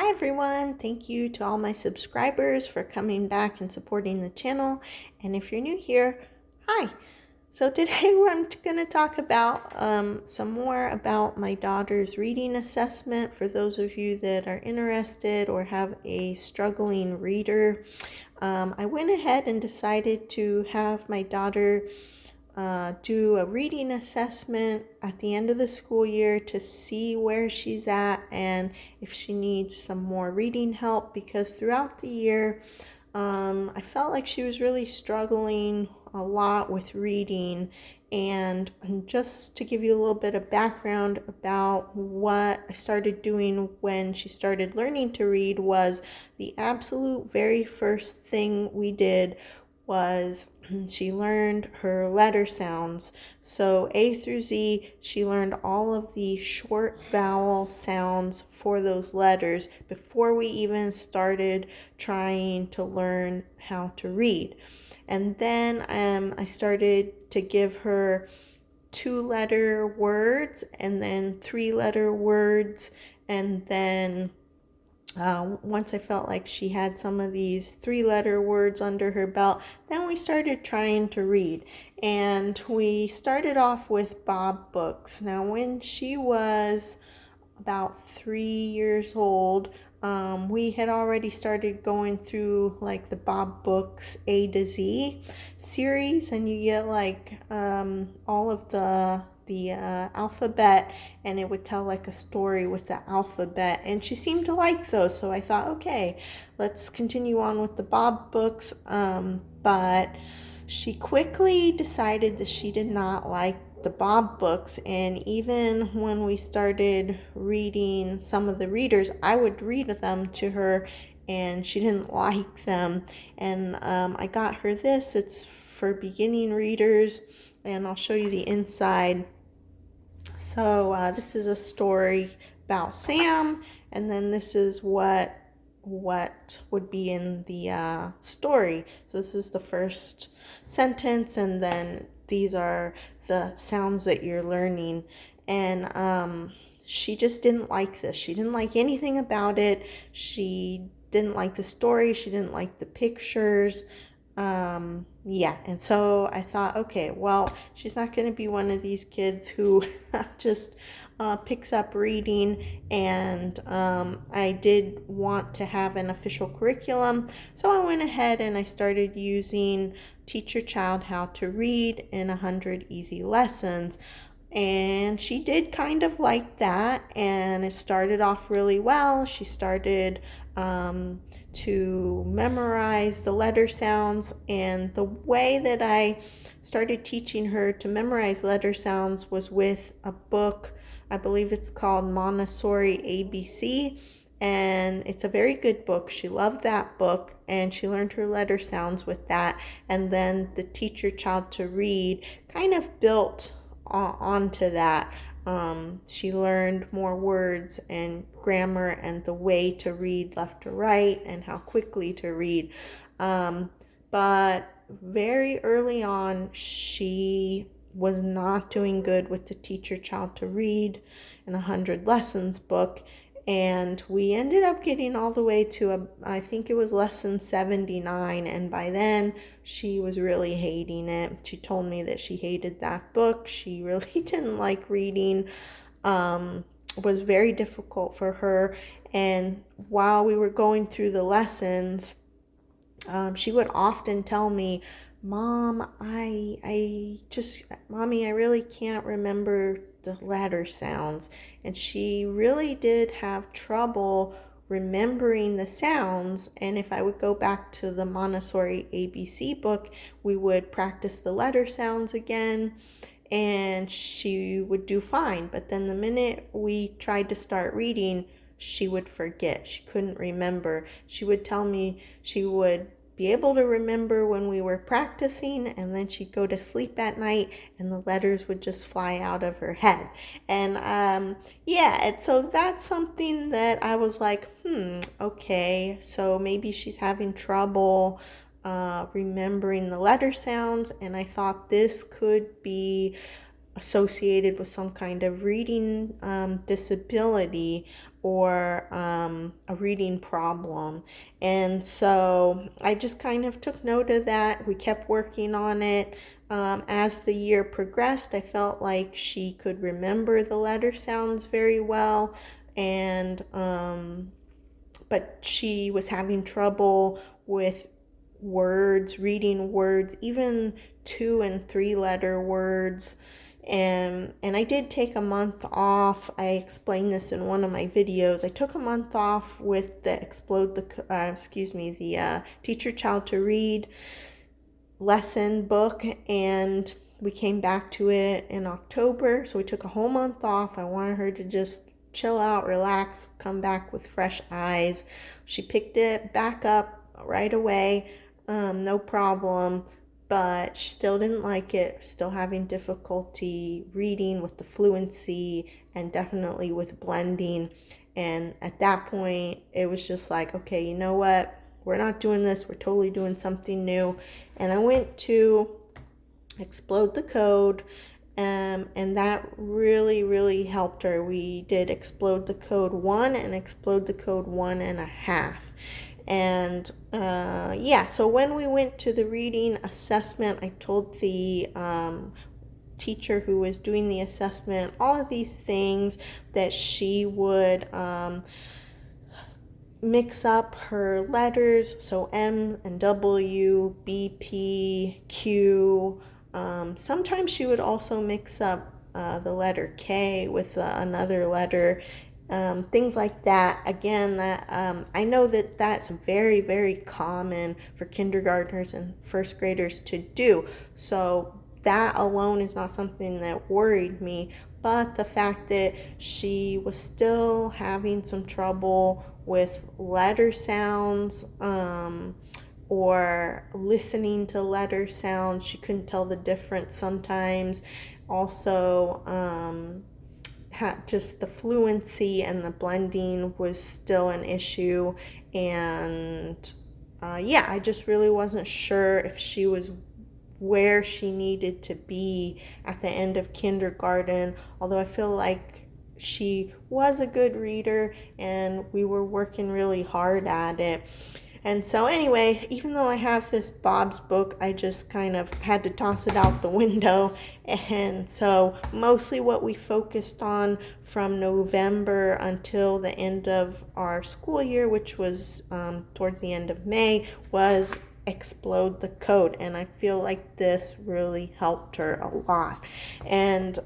Hi everyone, thank you to all my subscribers for coming back and supporting the channel. And if you're new here, hi. So today I'm going to talk about some more about my daughter's reading assessment for those of you that are interested or have a struggling reader. I went ahead and decided to have my daughter do a reading assessment at the end of the school year to see where she's at and if she needs some more reading help, because throughout the year I felt like she was really struggling a lot with reading. And just to give you a little bit of background about what I started doing when she started learning to read, was the absolute very first thing we did was she learned her letter sounds. So A through Z, she learned all of the short vowel sounds for those letters before we even started trying to learn how to read. And then I started to give her 2-letter words and then 3-letter words, and then once I felt like she had some of these 3-letter words under her belt, then we started trying to read. And we started off with Bob books. Now, when she was about 3 years old, we had already started going through like the Bob Books A to Z series, and you get like all of the alphabet, and it would tell like a story with the alphabet, and she seemed to like those. So I thought, okay, let's continue on with the Bob Books. But she quickly decided that she did not like the Bob Books, and even when we started reading some of the readers, I would read them to her and she didn't like them. And I got her this. It's for beginning readers, and I'll show you the inside. So this is a story about Sam, and then this is what would be in the story. So this is the first sentence, and then these are the sounds that you're learning. And she just didn't like this. She didn't like anything about it. She didn't like the story. She didn't like the pictures. Yeah, and so I thought, okay, well, she's not going to be one of these kids who just picks up reading. And I did want to have an official curriculum, so I went ahead and I started using Teach Your Child How to Read in 100 Easy Lessons. And she did kind of like that, and it started off really well. She started to memorize the letter sounds, and the way that I started teaching her to memorize letter sounds was with a book. I believe it's called Montessori ABC, and it's a very good book. She loved that book, and she learned her letter sounds with that. And then the Teach Your Child to Read kind of built onto that. She learned more words and grammar and the way to read left to right and how quickly to read. But very early on, she was not doing good with the Teach Your Child to Read in 100 Lessons book. And we ended up getting all the way to I think it was lesson 79, and by then she was really hating it. She told me that she hated that book. She really didn't like reading. It was very difficult for her. And while we were going through the lessons, she would often tell me, Mom, Mommy, I really can't remember the letter sounds. And she really did have trouble remembering the sounds. And if I would go back to the Montessori ABC book, we would practice the letter sounds again, and she would do fine. But then the minute we tried to start reading, she would forget. She couldn't remember. She would tell me she would be able to remember when we were practicing, and then she'd go to sleep at night and the letters would just fly out of her head. And yeah, and so that's something that I was like, okay, so maybe she's having trouble remembering the letter sounds. And I thought this could be associated with some kind of reading disability or a reading problem. And so I just kind of took note of that. We kept working on it. As the year progressed, I felt like she could remember the letter sounds very well, and but she was having trouble with words, reading words, even 2 and 3 letter words. And I did take a month off. I explained this in one of my videos. I took a month off with the Teach Your Child to Read lesson book, and we came back to it in October. So we took a whole month off. I wanted her to just chill out, relax, come back with fresh eyes. She picked it back up right away, no problem, but she still didn't like it, still having difficulty reading with the fluency and definitely with blending. And at that point, it was just like, okay, you know what? We're not doing this. We're totally doing something new. And I went to Explode the Code, and that really, really helped her. We did Explode the Code 1 and Explode the Code 1.5. And so when we went to the reading assessment, I told the teacher who was doing the assessment all of these things, that she would mix up her letters, so M and W, B, P, Q. Sometimes she would also mix up the letter K with another letter, things like that. Again, that I know that that's very, very common for kindergartners and first graders to do. So that alone is not something that worried me. But the fact that she was still having some trouble with letter sounds, or listening to letter sounds, she couldn't tell the difference sometimes. Also, just the fluency and the blending was still an issue. And I just really wasn't sure if she was where she needed to be at the end of kindergarten, although I feel like she was a good reader and we were working really hard at it. And so anyway, even though I have this Bob's book, I just kind of had to toss it out the window. And so mostly what we focused on from November until the end of our school year, which was towards the end of May, was Explode the Code. And I feel like this really helped her a lot. And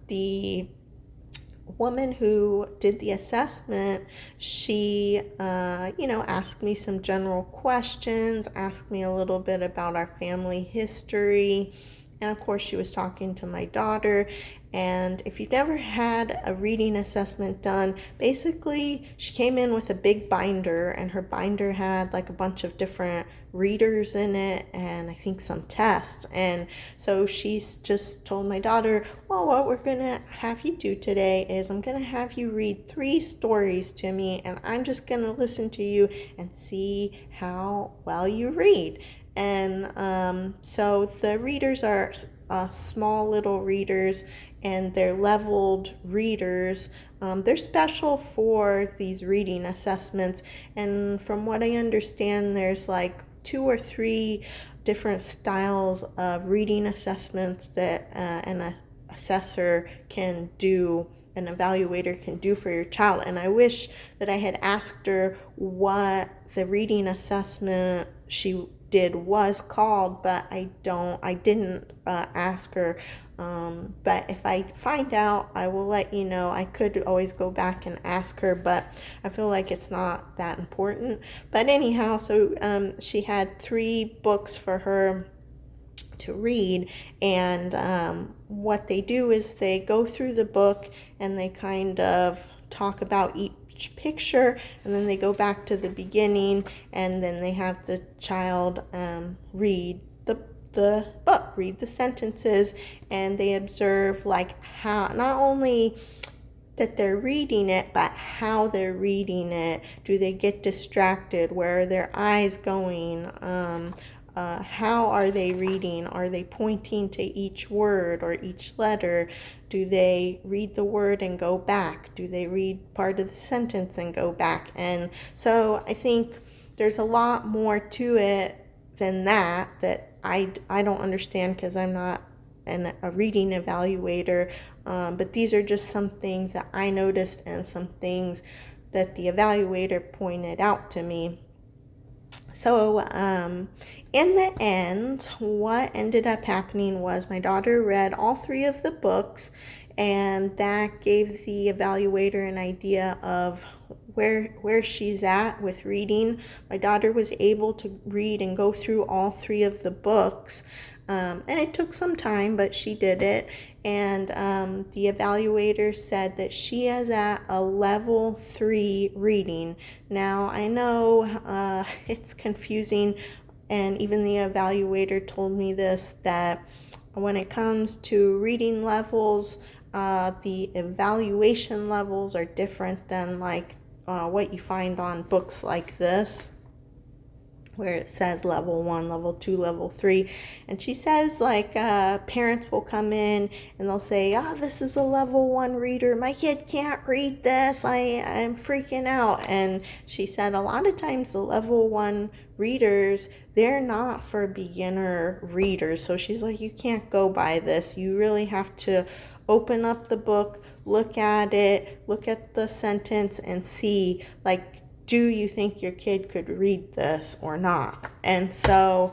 the woman who did the assessment, she asked me some general questions, asked me a little bit about our family history, and of course she was talking to my daughter. And if you've never had a reading assessment done, basically she came in with a big binder, and her binder had like a bunch of different readers in it and I think some tests. And so she's just told my daughter, well, what we're gonna have you do today is I'm gonna have you read 3 stories to me, and I'm just gonna listen to you and see how well you read. And so the readers are small little readers, and they're leveled readers. They're special for these reading assessments, and from what I understand, there's like 2 or 3 different styles of reading assessments that an assessor can do, an evaluator can do for your child. And I wish that I had asked her what the reading assessment she did was called, but I didn't ask her. But if I find out, I will let you know. I could always go back and ask her, but I feel like it's not that important. But anyhow, so she had 3 books for her to read, and what they do is they go through the book and they kind of talk about each picture, and then they go back to the beginning, and then they have the child read the book, read the sentences, and they observe like how, not only that they're reading it, but how they're reading it. Do they get distracted? Where are their eyes going? How are they reading? Are they pointing to each word or each letter? Do they read the word and go back? Do they read part of the sentence and go back? And so I think there's a lot more to it than that I don't understand because I'm not a reading evaluator. But these are just some things that I noticed and some things that the evaluator pointed out to me. So in the end, what ended up happening was my daughter read all three of the books, and that gave the evaluator an idea of where she's at with reading. My daughter was able to read and go through all three of the books. And it took some time, but she did it. And the evaluator said that she is at a level 3 reading. Now, I know it's confusing, and even the evaluator told me this, that when it comes to reading levels, the evaluation levels are different than like what you find on books like this, where it says level 1, level 2, level 3. And she says like parents will come in and they'll say, oh, this is a level 1 reader. My kid can't read this. I'm freaking out. And she said a lot of times the level 1 readers, they're not for beginner readers. So she's like, you can't go by this. You really have to open up the book, look at it, look at the sentence and see, like, do you think your kid could read this or not? And so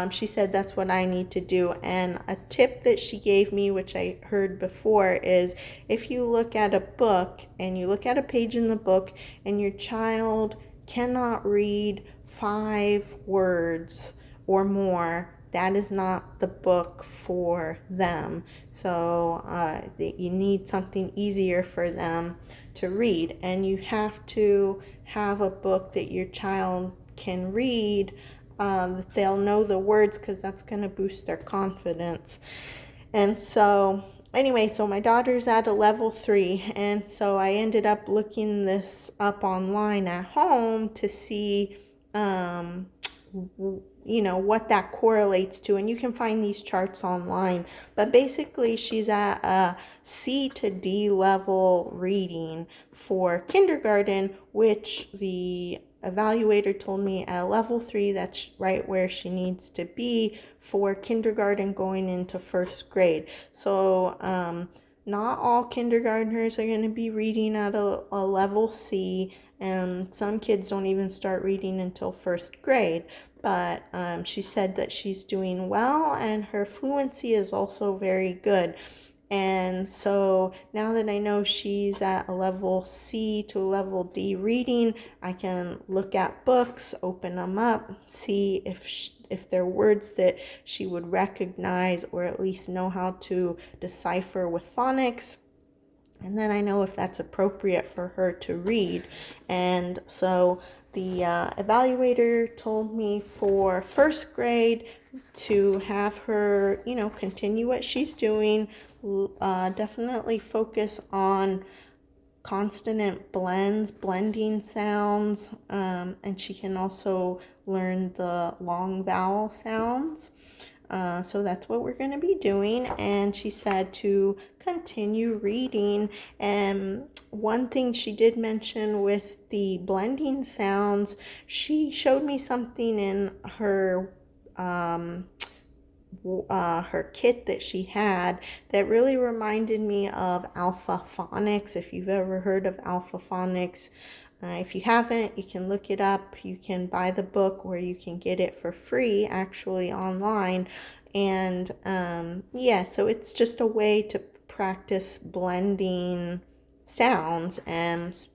she said that's what I need to do. And a tip that she gave me, which I heard before, is if you look at a book and you look at a page in the book and your child cannot read 5 words or more, that is not the book for them. So you need something easier for them to read, and you have to have a book that your child can read, that they'll know the words, because that's going to boost their confidence. And so anyway, so my daughter's at a level 3, and so I ended up looking this up online at home to see what that correlates to, and you can find these charts online. But basically she's at a C to D level reading for kindergarten, which the evaluator told me at level 3 that's right where she needs to be for kindergarten going into first grade. So not all kindergartners are going to be reading at a level C, and some kids don't even start reading until first grade. But she said that she's doing well, and her fluency is also very good. And so now that I know she's at a level C to a level D reading, I can look at books, open them up, see if they're words that she would recognize or at least know how to decipher with phonics. And then I know if that's appropriate for her to read. And so the evaluator told me for first grade to have her, continue what she's doing. Definitely focus on consonant blending sounds, and she can also learn the long vowel sounds. So that's what we're going to be doing. And she said to continue reading. And one thing she did mention with the blending sounds, she showed me something in her kit that she had that really reminded me of alpha phonics. If you've ever heard of alpha phonics, if you haven't, you can look it up. You can buy the book, or you can get it for free actually online. And so it's just a way to practice blending sounds and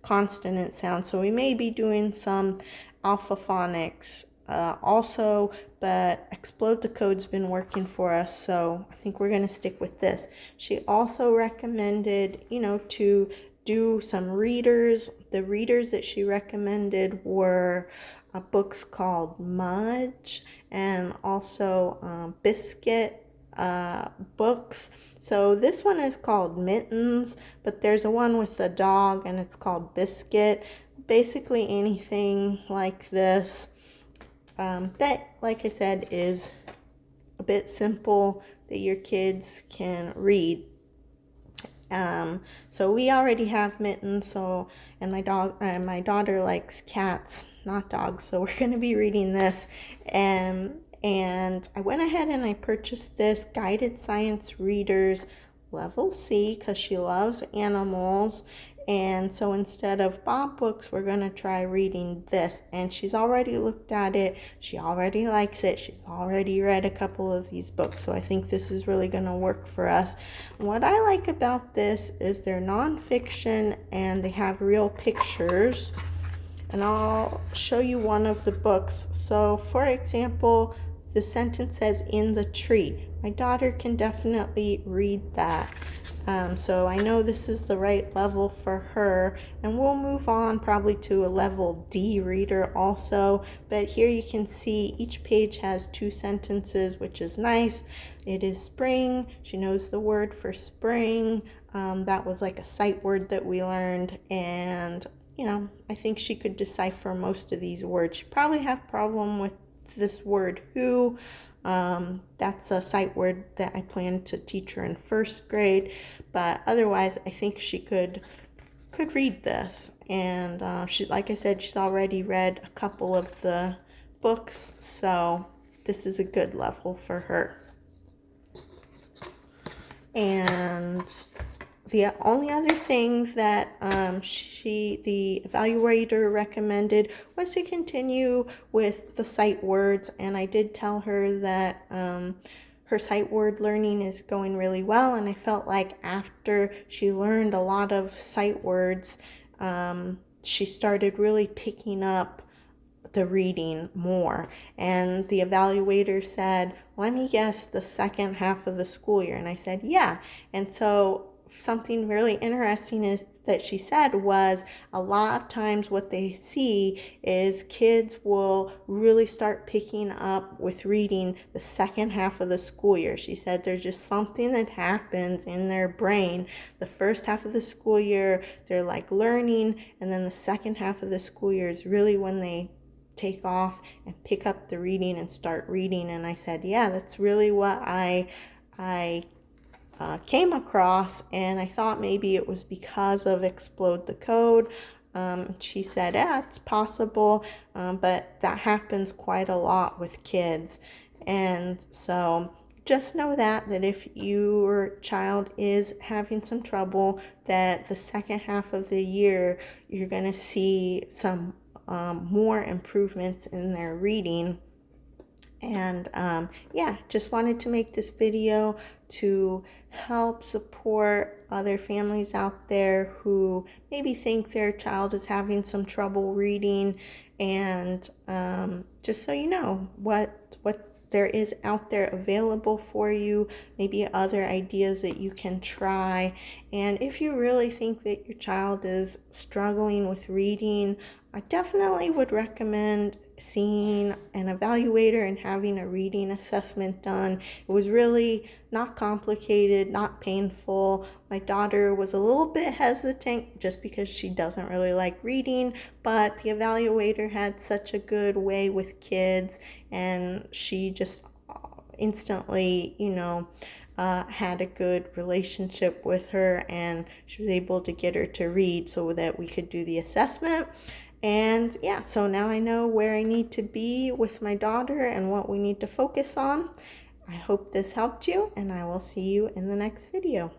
consonant sounds. So we may be doing some alpha phonics also, but Explode the Code's been working for us, so I think we're going to stick with this. She also recommended, to do some readers. The readers that she recommended were books called Mudge and also Biscuit books. So this one is called Mittens, but there's a one with a dog and it's called Biscuit. Basically anything like this. that, like I said, is a bit simple that your kids can read. So we already have Mittens, and my daughter likes cats, not dogs, so we're going to be reading this. And I went ahead and I purchased this Guided Science Readers Level C because she loves animals. And so instead of Bob books, we're going to try reading this. And she's already looked at it. She already likes it. She's already read a couple of these books. So I think this is really going to work for us. And what I like about this is they're nonfiction and they have real pictures. And I'll show you one of the books. So for example, the sentence says "in the tree." My daughter can definitely read that. So I know this is the right level for her, and we'll move on probably to a level D reader also. But here you can see each page has 2 sentences, which is nice. It is spring. She knows the word for spring. That was like a sight word that we learned, and I think she could decipher most of these words. She probably have problem with this word "who." That's a sight word that I plan to teach her in 1st grade, but otherwise I think she could read this. And she, like I said, she's already read a couple of the books, so this is a good level for her. And the only other thing that the evaluator recommended was to continue with the sight words, and I did tell her that her sight word learning is going really well, and I felt like after she learned a lot of sight words, she started really picking up the reading more. And the evaluator said, "Let me guess, the second half of the school year." And I said, "Yeah." And so something really interesting is that she said was a lot of times what they see is kids will really start picking up with reading the second half of the school year. She said there's just something that happens in their brain. The first half of the school year, they're like learning, and then the second half of the school year is really when they take off and pick up the reading and start reading. And I said, yeah, that's really what I came across, and I thought maybe it was because of Explode the Code. She said, yeah, it's possible, but that happens quite a lot with kids. And so just know that if your child is having some trouble, that the second half of the year, you're going to see some more improvements in their reading. And yeah, just wanted to make this video to help support other families out there who maybe think their child is having some trouble reading, and just so you know what there is out there available for you, maybe other ideas that you can try. And if you really think that your child is struggling with reading, I definitely would recommend seeing an evaluator and having a reading assessment done. It was really not complicated, not painful. My daughter was a little bit hesitant just because she doesn't really like reading, but the evaluator had such a good way with kids, and she just instantly, had a good relationship with her, and she was able to get her to read so that we could do the assessment. And yeah, so now I know where I need to be with my daughter and what we need to focus on. I hope this helped you, and I will see you in the next video.